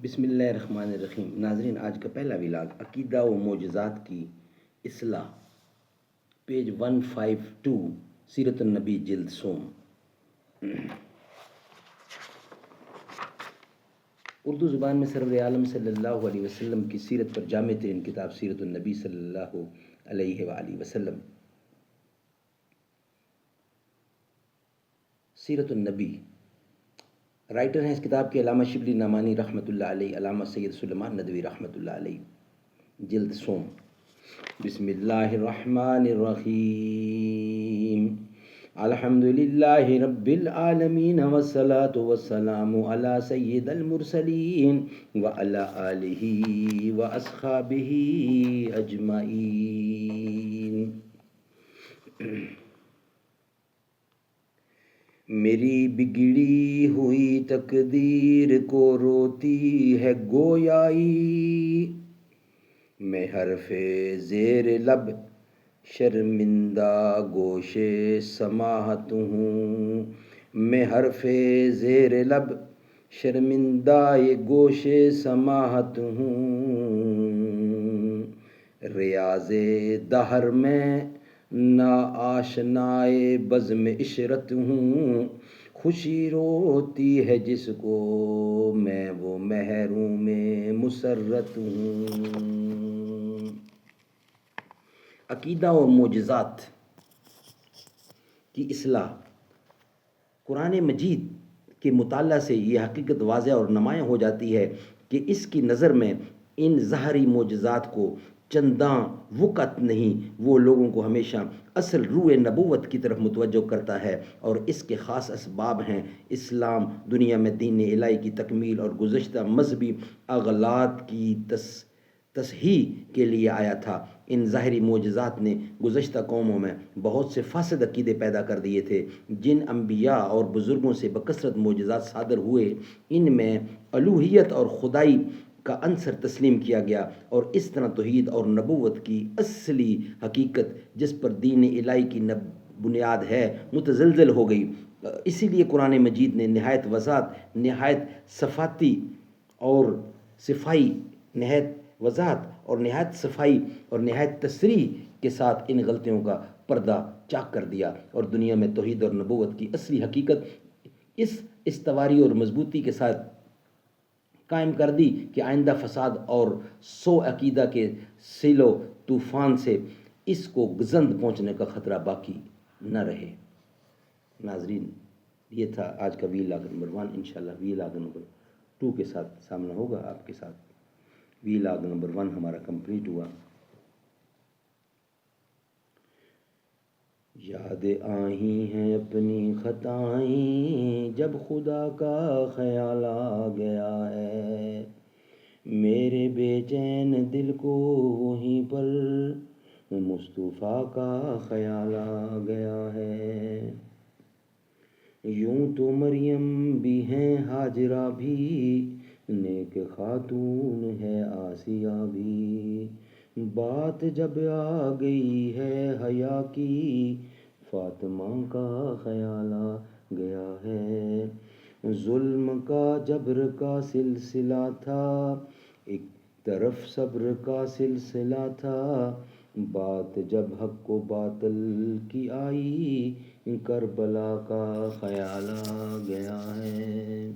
بسم اللہ الرحمن الرحیم۔ ناظرین، آج کا پہلا ولاگ عقیدہ و معجزات کی اصلاح، پیج 152، سیرت النبی جلد سوم۔ اردو زبان میں سرور عالم صلی اللہ علیہ وسلم کی سیرت پر جامع ترین کتاب سیرت النبی صلی اللہ علیہ وآلہ وسلم۔ سیرت النبی رائٹر ہیں اس کتاب کے علامہ شبلی نعمانی رحمۃ اللہ علیہ، علامہ سید سلیمان ندوی رحمۃ اللہ علیہ، جلد سوم۔ بسم اللہ الرحمن الرحیم۔ الحمد للہ رب العالمین والصلاة والسلام علی سید المرسلین وعلی آلہ واصحابہ اجمعین۔ میری بگڑی ہوئی تقدیر کو روتی ہے گویائی، میں حرف زیر لب شرمندہ گوش سماحت ہوں، میں حرف زیر لب شرمندہ گوش سماحت ہوں، ریاض دہر میں نا آشنائے بزم عشرت ہوں، خوشی روتی ہے جس کو میں وہ محروم مسرت ہوں۔ عقیدہ و معجزات کی اصلاح۔ قرآن مجید کے مطالعہ سے یہ حقیقت واضح اور نمایاں ہو جاتی ہے کہ اس کی نظر میں ان ظاہری معجزات کو چنداں وقعت نہیں، وہ لوگوں کو ہمیشہ اصل روح نبوت کی طرف متوجہ کرتا ہے، اور اس کے خاص اسباب ہیں۔ اسلام دنیا میں دین الہی کی تکمیل اور گزشتہ مذہبی اغلاط کی تصحیح کے لیے آیا تھا۔ ان ظاہری معجزات نے گزشتہ قوموں میں بہت سے فاسد عقیدے پیدا کر دیے تھے۔ جن انبیاء اور بزرگوں سے بکثرت معجزات صادر ہوئے، ان میں الوہیت اور خدائی کا عنصر تسلیم کیا گیا، اور اس طرح توحید اور نبوت کی اصلی حقیقت جس پر دین الہی کی بنیاد ہے متزلزل ہو گئی۔ اسی لیے قرآن مجید نے نہایت وضاحت، نہایت صفائی اور نہایت تصریح کے ساتھ ان غلطیوں کا پردہ چاک کر دیا، اور دنیا میں توحید اور نبوت کی اصلی حقیقت اس استواری اور مضبوطی کے ساتھ قائم کر دی کہ آئندہ فساد اور سو عقیدہ کے سیل و طوفان سے اس کو گزند پہنچنے کا خطرہ باقی نہ رہے۔ ناظرین، یہ تھا آج کا ویلاگ نمبر 1۔ انشاءاللہ ویلاگ نمبر 2 کے ساتھ سامنا ہوگا آپ کے ساتھ۔ ویلاگ نمبر 1 ہمارا کمپلیٹ ہوا۔ یاد آئی ہیں اپنی خطائیں جب خدا کا خیال آ گیا ہے، میرے بے چین دل کو وہیں پر مصطفیٰ کا خیال آ گیا ہے۔ یوں تو مریم بھی ہیں، ہاجرہ بھی، نیک خاتون ہے آسیہ بھی، بات جب آ گئی ہے حیا کی، فاطمہ کا خیال آ گیا ہے۔ ظلم کا جبر کا سلسلہ تھا، ایک طرف صبر کا سلسلہ تھا، بات جب حق و باطل کی آئی، کربلا کا خیال آ گیا ہے۔